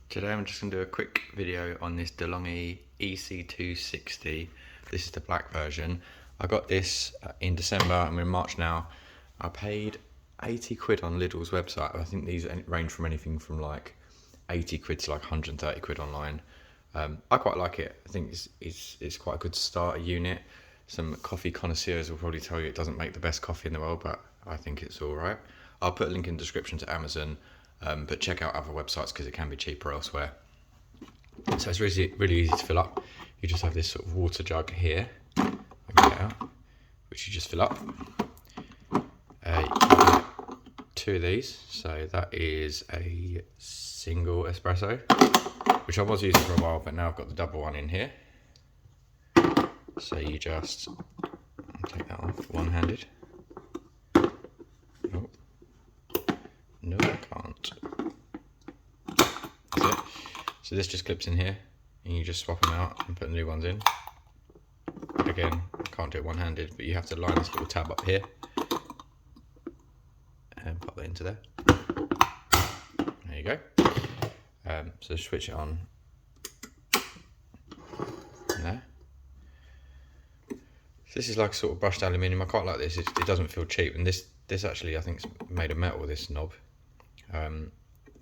Today I'm just going to do a quick video on this Delonghi EC260. This is the black version. I got this in December and we're in March now. I paid 80 quid on Lidl's website. I think these range from anything from like 80 quid to like 130 quid online. I quite like it. I think it's quite a good starter unit. Some coffee connoisseurs will probably tell you it doesn't make the best coffee in the world, but I think it's alright. I'll put a link in the description to Amazon. But check out other websites because it can be cheaper elsewhere. So it's really easy to fill up. You just have this sort of water jug here, which you just fill up. You get two of these, so that is a single espresso, which I was using for a while, but now I've got the double one in here. So you just take that off one-handed. No, I can't. That's it. So this just clips in here, and you just swap them out and put the new ones in. Again, I can't do it one-handed, but you have to line this little tab up here and pop that into there. There you go. So switch it on and there. So this is like sort of brushed aluminium. I quite like this. It doesn't feel cheap, and this actually I think is made of metal. This knob.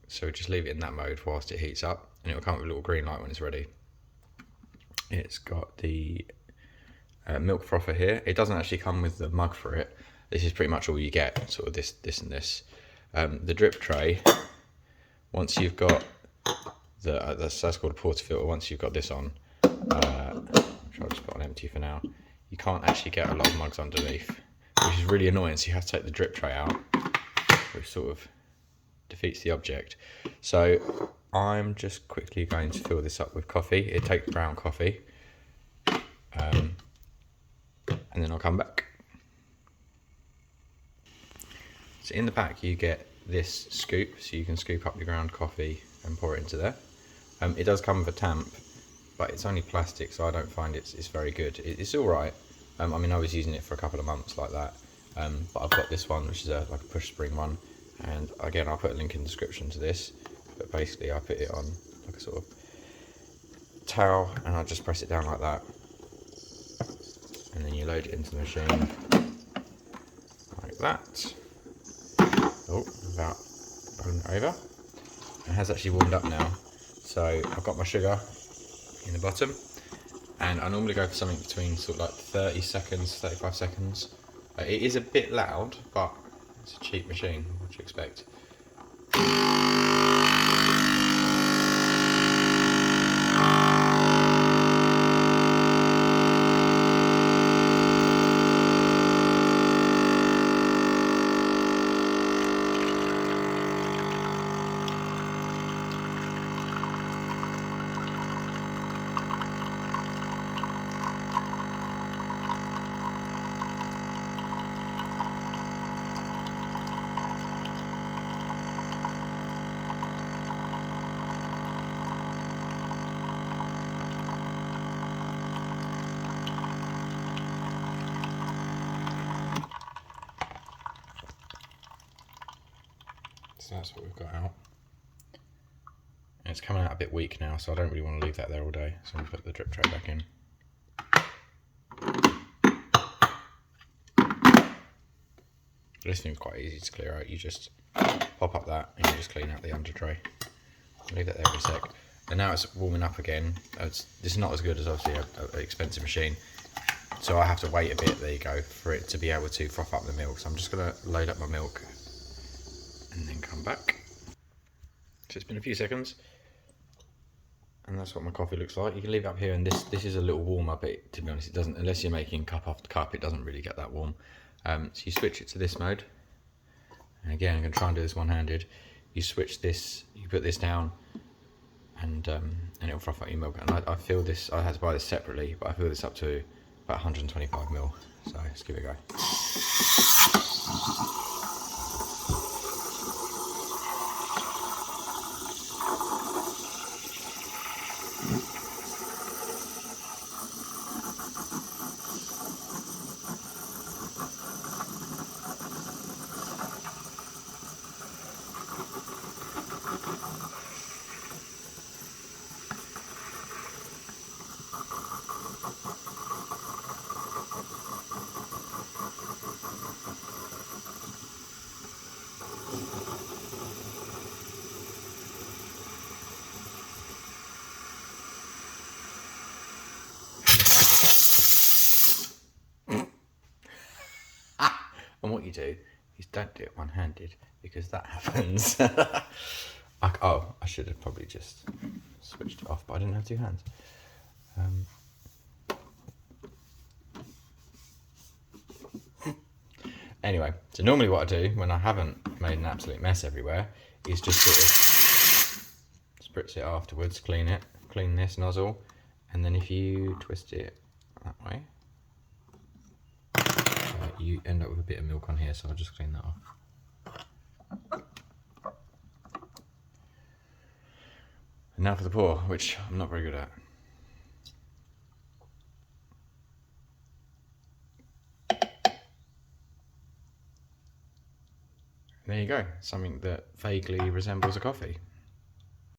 So just leave it in that mode whilst it heats up, and it will come up with a little green light when it's ready. It's got the milk frother here. It doesn't actually come with the mug for it. This is pretty much all you get, sort of this and this. The drip tray, once you've got that's called a portafilter. Once you've got this on, I'll just put on empty for now. You can't actually get a lot of mugs underneath, which is really annoying. So you have to take the drip tray out, which sort of defeats the object. So I'm just quickly going to fill this up with coffee. It takes brown coffee, and then I'll come back. So in the back you get this scoop, so you can scoop up your ground coffee and pour it into there. It does come with a tamp, but it's only plastic, so I don't find it's very good. It's all right. I mean, I was using it for a couple of months like that, but I've got this one, which is like a push spring one. And again, I'll put a link in the description to this, but basically I put it on like a sort of towel and I just press it down like that, and then you load it into the machine like that. Oh, about rolling it over. It has actually warmed up now, so I've got my sugar in the bottom, and I normally go for something between sort of like 30 seconds, 35 seconds. It is a bit loud, but it's a cheap machine, what do you expect? So that's what we've got out. And it's coming out a bit weak now, so I don't really want to leave that there all day. So I'm going to put the drip tray back in. This thing's quite easy to clear out. You just pop up that and you just clean out the under tray. Leave that there for a sec. And now it's warming up again. This is not as good as obviously an expensive machine. So I have to wait a bit, there you go, for it to be able to froth up the milk. So I'm just going to load up my milk and then come back. So it's been a few seconds, and that's what my coffee looks like. You can leave it up here, and this is a little warmer, but to be honest, it doesn't, unless you're making cup after cup, it doesn't really get that warm. So you switch it to this mode, and again, I'm going to try and do this one-handed. You switch this, you put this down, and it'll froth up your milk. And I fill this, I had to buy this separately, but I fill this up to about 125 ml. So let's give it a go. you do is don't do it one-handed, because that happens. I should have probably just switched it off, but I didn't have two hands. Anyway, so normally what I do when I haven't made an absolute mess everywhere is just sort of spritz it afterwards, clean this nozzle, and then if you twist it that way, you end up with a bit of milk on here, so I'll just clean that off. And now for the pour, which I'm not very good at. There you go, something that vaguely resembles a coffee.